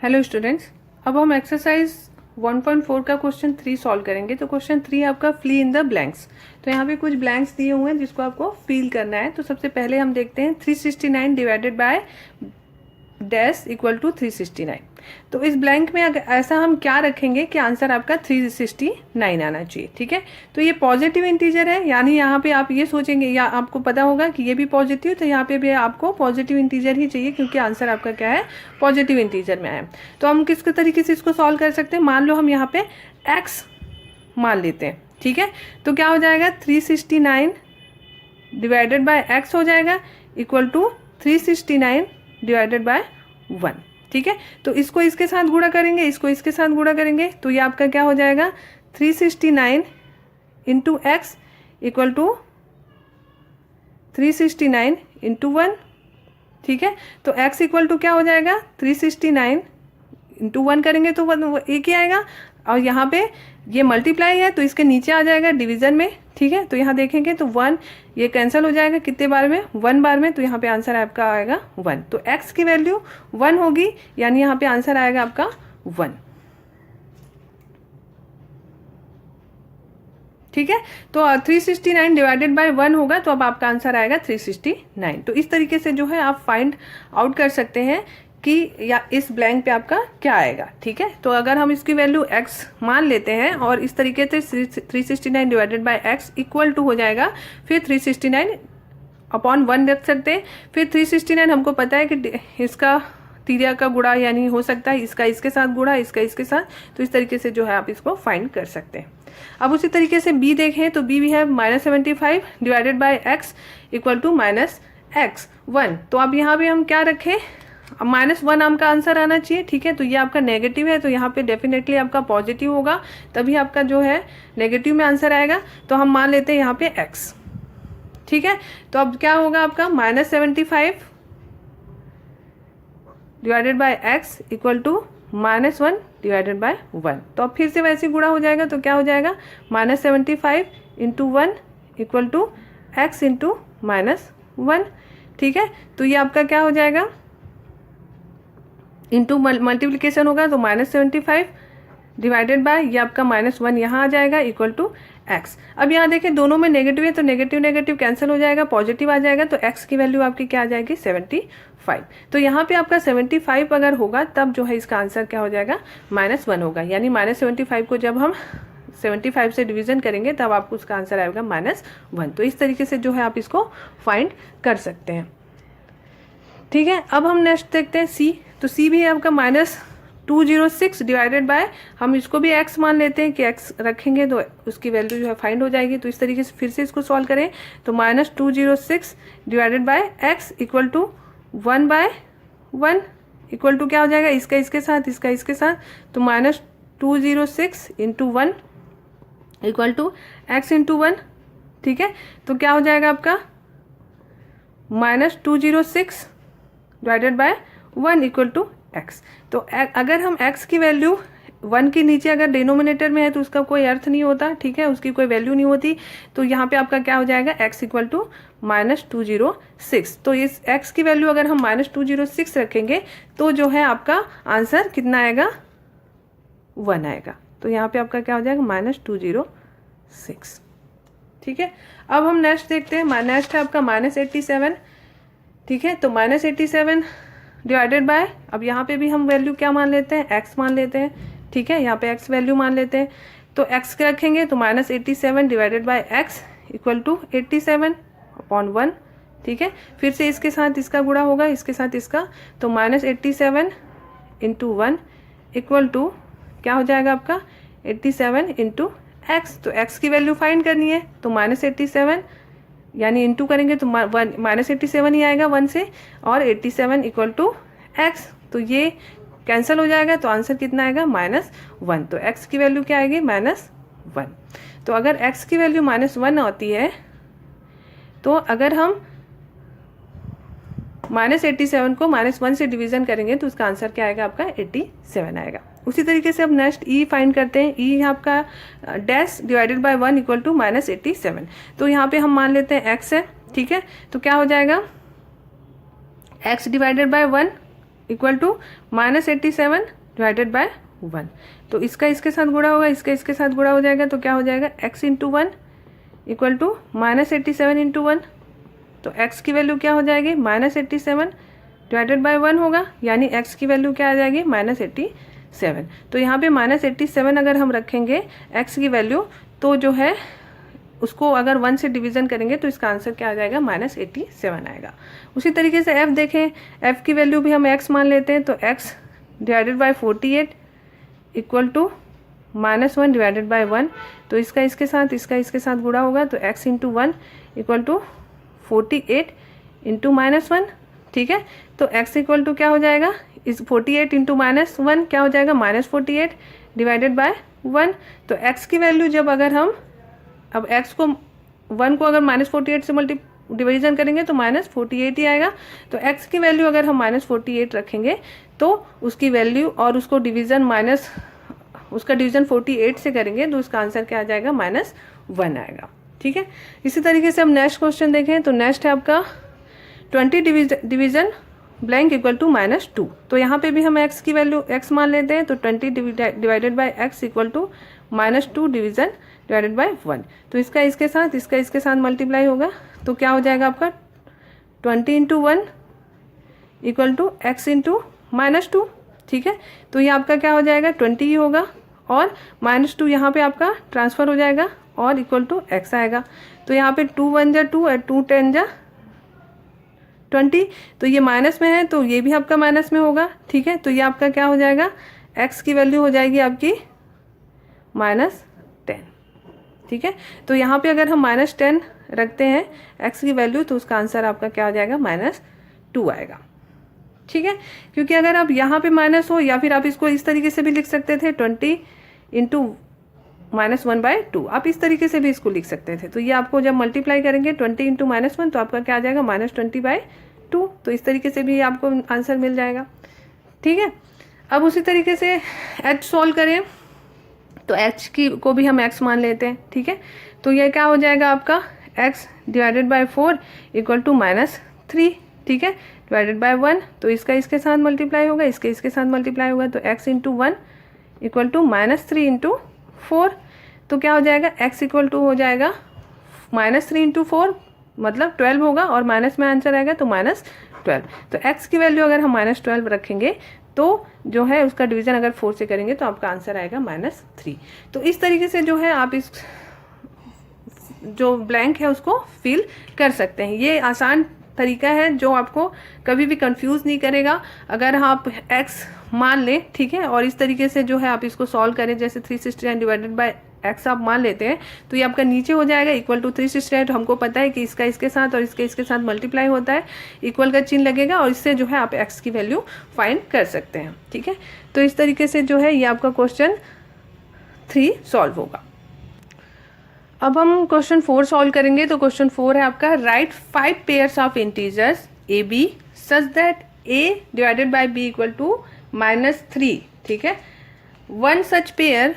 Hello students, अब हम exercise 1.4 का क्वेश्चन 3 सॉल्व करेंगे। तो क्वेश्चन 3 आपका फिल इन द ब्लैंक्स। तो यहाँ पे कुछ ब्लैंक्स दिए हुए हैं जिसको आपको फिल करना है। तो सबसे पहले हम देखते हैं 369 divided by dash equal to 369। तो इस ब्लैंक में ऐसा हम क्या रखेंगे कि आंसर आपका 369 आना चाहिए। ठीक है, तो ये पॉजिटिव इंटीजर है, यानी यहाँ पे आप ये सोचेंगे या आपको पता होगा कि ये भी पॉजिटिव, तो यहाँ पे भी आपको पॉजिटिव इंटीजर ही चाहिए क्योंकि आंसर आपका क्या है, पॉजिटिव इंटीजर में है। तो हम किस तरीके से इसको सॉल्व कर सकते हैं, मान लो हम यहाँ पे x मान लेते हैं। ठीक है, तो क्या हो जाएगा 369 डिवाइडेड बाय x हो जाएगा इक्वल टू 369 डिवाइडेड बाय 1। ठीक है, तो इसको इसके साथ गुणा करेंगे, इसको इसके साथ गुणा करेंगे, तो ये आपका क्या हो जाएगा 369 into x equal to 369 into 1। ठीक है, तो x इक्वल टू क्या हो जाएगा 369 इंटू 1 करेंगे तो 1 एक ही आएगा, और यहाँ पे ये मल्टीप्लाई है तो इसके नीचे आ जाएगा डिवीजन में। ठीक है, तो यहाँ देखेंगे तो 1 ये कैंसिल हो जाएगा कितने बार में, 1 बार में, तो यहाँ पे आंसर आपका आएगा 1। तो x की वैल्यू 1 होगी, यानी यहाँ पे आंसर आएगा आपका 1। ठीक है, तो 369 डिवाइडेड बाय 1 होगा, तो अब आपका आंसर आएगा 369। तो इस तरीके से जो है आप फाइंड आउट कर सकते हैं कि या इस ब्लैंक पे आपका क्या आएगा। ठीक है, तो अगर हम इसकी वैल्यू x मान लेते हैं और इस तरीके से 369 divided by x equal to हो जाएगा, फिर 369 अपॉन 1 रख सकते हैं। फिर 369 हमको पता है कि इसका तिर्या का गुणा यानी हो सकता है इसका इसके साथ गुणा, इसका इसके साथ, तो इस तरीके से जो है आप इसको फाइंड कर सकते हैं। अब उसी तरीके से b देखें तो b भी है -75 divided by x equal to -x1। तो अब यहाँ पे हम क्या रखें, -1 आपका आंसर आना चाहिए। ठीक है, तो ये आपका नेगेटिव है, तो यहाँ पे डेफिनेटली आपका पॉजिटिव होगा, तभी आपका जो है नेगेटिव में आंसर आएगा। तो हम मान लेते हैं यहाँ पे x। ठीक है, तो अब क्या होगा आपका -75 divided by x equal to -1 divided by 1। तो अब फिर से वैसे गुणा हो जाएगा, तो क्या हो जाएगा -75 into 1 equal to x into -1। ठीक है, तो ये आपका क्या हो जाएगा, इंटू मल्टीप्लीकेशन होगा तो -75 डिवाइडेड बाय ये आपका -1 यहाँ आ जाएगा इक्वल टू x। अब यहाँ देखें दोनों में नेगेटिव है, तो नेगेटिव नेगेटिव कैंसिल हो जाएगा, पॉजिटिव आ जाएगा, तो x की वैल्यू आपकी क्या आ जाएगी 75। तो यहाँ पे आपका 75 अगर होगा तब जो है इसका आंसर क्या हो जाएगा -1 होगा, यानी -75 को जब हम 75 से डिवीजन करेंगे तब आपको उसका आंसर आएगा -1। तो इस तरीके से जो है आप इसको फाइंड कर सकते हैं। ठीक है, अब हम नेक्स्ट देखते हैं c। तो c भी है आपका -206 डिवाइडेड बाय, हम इसको भी x मान लेते हैं कि x रखेंगे तो उसकी वैल्यू जो है फाइंड हो जाएगी। तो इस तरीके से फिर से इसको सॉल्व करें तो -206 divided by x equal to 1/1 equal to क्या हो जाएगा, इसका इसके साथ, इसका इसके साथ, तो -206 into 1 equal to x into 1। ठीक है, तो क्या हो जाएगा आपका -206 divided by 1 equal to x। तो अगर हम x की वैल्यू 1 के नीचे अगर डिनोमिनेटर में है तो उसका कोई अर्थ नहीं होता। ठीक है, उसकी कोई वैल्यू नहीं होती। तो यहाँ पे आपका क्या हो जाएगा x इक्वल टू -206। तो इस x की वैल्यू अगर हम -206 रखेंगे तो जो है आपका आंसर कितना आएगा 1 आएगा। तो यहाँ पे आपका क्या हो जाएगा -206। ठीक है, अब हम नेक्स्ट देखते हैं। नेक्स्ट है आपका -87। ठीक है, तो -87 डिवाइडेड बाय, अब यहाँ पे भी हम वैल्यू क्या मान लेते हैं, x मान लेते हैं। ठीक है, यहाँ पे x वैल्यू मान लेते हैं, तो x के रखेंगे तो -87 divided by x equal to 87 upon 1। ठीक है, फिर से इसके साथ इसका गुणा होगा, इसके साथ इसका, तो -87 इंटू 1 इक्वल टू क्या हो जाएगा आपका 87 इंटू x। तो x की वैल्यू फाइंड करनी है, तो -87 यानी इंटू करेंगे तो -87 ही आएगा 1 से, और 87 इक्वल टू x। तो ये कैंसिल हो जाएगा, तो आंसर कितना आएगा -1। तो x की वैल्यू क्या आएगी -1। तो अगर x की वैल्यू -1 होती है तो अगर हम -87 को -1 से डिवीजन करेंगे तो उसका आंसर क्या आएगा आपका 87 आएगा। उसी तरीके से अब नेक्स्ट e फाइंड करते हैं। e आपका dash divided by 1 equal to -87। तो यहाँ पे हम मान लेते हैं x है। ठीक है, तो क्या हो जाएगा x divided by 1 equal to -87 divided by 1। तो इसका इसके साथ गुणा होगा, इसका इसके साथ गुणा हो जाएगा, तो क्या हो जाएगा x into 1 equal to -87 into 1। तो x की वैल्यू क्या हो जाएगी, -87 डिवाइडेड बाय 1 होगा, यानी x की वैल्यू क्या आ जाएगी, -87। तो यहाँ पे -87 अगर हम रखेंगे x की वैल्यू, तो जो है उसको अगर 1 से डिवीज़न करेंगे तो इसका आंसर क्या आ जाएगा, -87 आएगा। उसी तरीके से f देखें, f की वैल्यू भी हम x मान लेते हैं, तो x divided by 48 equal to -1 divided by 1। तो इसका इसके साथ गुणा होगा, तो x into 1 equal to 48 into -1, ठीक है। तो x इक्वल टू क्या हो जाएगा, इस 48 इंटू -1 क्या हो जाएगा, -48 डिवाइडेड बाय 1। तो x की वैल्यू जब अगर हम अब x को 1 को अगर -48 से डिवीजन करेंगे तो -48 ही आएगा। तो x की वैल्यू अगर हम -48 रखेंगे तो उसकी वैल्यू और उसको डिवीज़न उसका डिवीज़न 48 से करेंगे तो उसका आंसर क्या आ जाएगा, -1 आएगा, ठीक है। इसी तरीके से हम नेक्स्ट क्वेश्चन देखें, तो नेक्स्ट है आपका 20 डिवीज़न ब्लैंक इक्वल टू -2। तो यहाँ पे भी हम x की वैल्यू x मान लेते हैं, तो 20 divided by x equal to -2 division divided by 1। तो इसका इसके साथ मल्टीप्लाई होगा, तो क्या हो जाएगा आपका 20 into 1 equal to x into -2, ठीक है। तो ये आपका क्या हो जाएगा, 20 ही होगा, और -2 यहाँ पे आपका ट्रांसफ़र हो जाएगा और इक्वल टू x आएगा। तो यहाँ पे 2 1 जा 2 और 2 10 जा 20। तो ये माइनस में है तो ये भी आपका माइनस में होगा, ठीक है। तो ये आपका क्या हो जाएगा, x की वैल्यू हो जाएगी आपकी -10, ठीक है। तो यहाँ पे अगर हम -10 रखते हैं x की वैल्यू, तो उसका आंसर आपका क्या हो जाएगा, -2 आएगा, ठीक है। क्योंकि अगर आप यहाँ पे माइनस हो, या फिर आप इसको इस तरीके से भी लिख सकते थे 20 इंटू -1/2, आप इस तरीके से भी इसको लिख सकते थे। तो ये आपको जब मल्टीप्लाई करेंगे 20 इंटू -1 तो आपका क्या आ जाएगा, -20/2। तो इस तरीके से भी आपको आंसर मिल जाएगा, ठीक है। अब उसी तरीके से h सॉल्व करें, तो h को भी हम x मान लेते हैं, ठीक है। तो ये क्या हो जाएगा आपका, x divided by 4 equal to -3, ठीक है, डिवाइडेड बाय 1। तो इसका इसके साथ मल्टीप्लाई होगा, इसके इसके साथ मल्टीप्लाई होगा, तो x into 1 equal to -3 into 4। तो क्या हो जाएगा, x इक्वल टू हो जाएगा -3 इंटू 4 मतलब 12 होगा, और माइनस में आंसर आएगा तो -12। तो x की वैल्यू अगर हम -12 रखेंगे तो जो है उसका डिवीज़न अगर 4 से करेंगे तो आपका आंसर आएगा -3। तो इस तरीके से जो है आप इस जो ब्लैंक है उसको फिल कर सकते हैं। ये आसान तरीका है जो आपको कभी भी कंफ्यूज नहीं करेगा। अगर आप x मान लें, ठीक है, और इस तरीके से जो है आप इसको सॉल्व करें, जैसे 369 डिवाइडेड बाय x आप मान लेते हैं, तो ये आपका नीचे हो जाएगा इक्वल टू 368। हमको पता है कि इसका इसके साथ और इसके इसके साथ मल्टीप्लाई होता है, इक्वल का चिन्ह लगेगा, और इससे जो है आप x की वैल्यू फाइंड कर सकते हैं, ठीक है। तो इस तरीके से जो है ये आपका क्वेश्चन 3 सॉल्व होगा। अब हम क्वेश्चन 4 सॉल्व करेंगे। तो क्वेश्चन 4 है आपका, right 5 pairs of integers a b such that a divided by b equal to -3, ठीक है। One such pair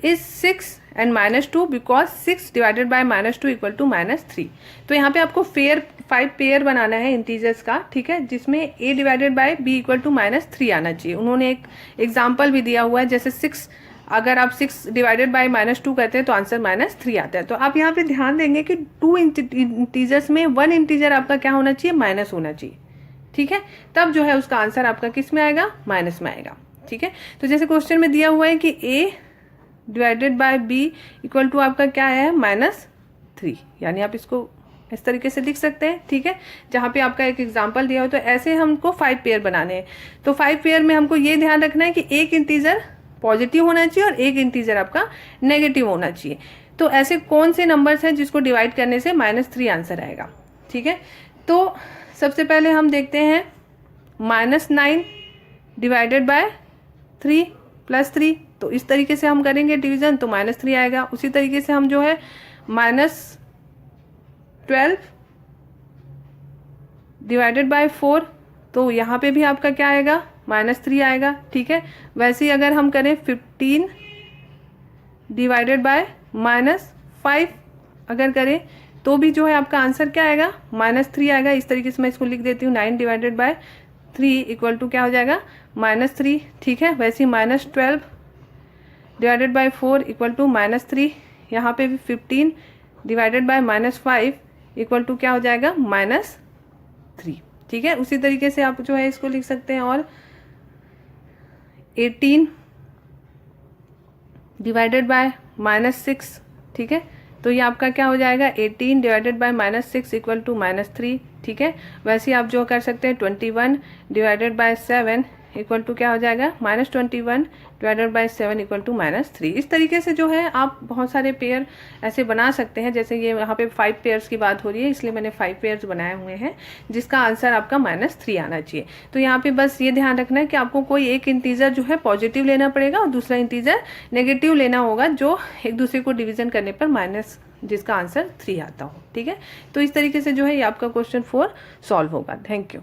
is 6 and -2 because 6 divided by -2 equal to -3। तो यहाँ पे आपको 5 पेयर बनाना है इंटीजर्स का, ठीक है, जिसमें a divided by b equal to -3 आना चाहिए। उन्होंने एक एग्जाम्पल भी दिया हुआ है, जैसे 6 अगर आप 6 डिवाइडेड बाय -2 करते हैं तो आंसर -3 आता है। तो आप यहाँ पे ध्यान देंगे कि 2 इंटीजर्स में 1 इंटीजर आपका क्या होना चाहिए, माइनस होना चाहिए, ठीक है। तब जो है उसका आंसर आपका किस में आएगा, माइनस में आएगा, ठीक है। तो जैसे क्वेश्चन में दिया हुआ है कि a divided by b equal to आपका क्या है, -3, यानी आप इसको इस तरीके से लिख सकते हैं, ठीक है, जहाँ पे आपका एक एग्जाम्पल दिया हो। तो ऐसे हमको 5 पेयर बनाने हैं। तो 5 पेयर में हमको ये ध्यान रखना है कि एक इंटीजर पॉजिटिव होना चाहिए और एक इंटीजर आपका नेगेटिव होना चाहिए। तो ऐसे कौन से नंबर्स हैं जिसको डिवाइड करने से -3 आंसर आएगा, ठीक है। तो सबसे पहले हम देखते हैं -9 डिवाइडेड बाय 3 + 3। तो इस तरीके से हम करेंगे डिवीजन, तो -3 आएगा। उसी तरीके से हम जो है -12 डिवाइडेड बाय 4, तो यहाँ पे भी आपका क्या आएगा, -3 आएगा, ठीक है। वैसे ही अगर हम करें 15 डिवाइडेड बाय -5 अगर करें तो भी जो है आपका आंसर क्या आएगा, -3 आएगा। इस तरीके से मैं इसको लिख देती हूँ, 9 डिवाइडेड बाय 3 इक्वल टू क्या हो जाएगा -3, ठीक है। वैसे ही -12 डिवाइडेड बाय 4 इक्वल टू -3, यहाँ पे भी 15 डिवाइडेड बाय -5 इक्वल टू क्या हो जाएगा -3, ठीक है। उसी तरीके से आप जो है इसको लिख सकते हैं, और 18 डिवाइडेड बाय -6, ठीक है। तो ये आपका क्या हो जाएगा 18 डिवाइडेड बाय -6 इक्वल टू -3, ठीक है। वैसे ही आप जो कर सकते हैं 21 डिवाइडेड बाय 7 इक्वल टू क्या हो जाएगा -21 डिवाइडेड बाय 7 इक्वल टू -3। इस तरीके से जो है आप बहुत सारे पेयर ऐसे बना सकते हैं। जैसे ये यहाँ पे 5 पेयर्स की बात हो रही है, इसलिए मैंने 5 पेयर्स बनाए हुए हैं, जिसका आंसर आपका -3 आना चाहिए। तो यहाँ पे बस ये ध्यान रखना है कि आपको कोई एक इंटीजर जो है पॉजिटिव लेना पड़ेगा और दूसरा इंटीजर नेगेटिव लेना होगा, जो एक दूसरे को डिवीजन करने पर माइनस जिसका आंसर 3 आता हो, ठीक है। तो इस तरीके से जो है ये आपका क्वेश्चन 4 सॉल्व होगा। Thank you.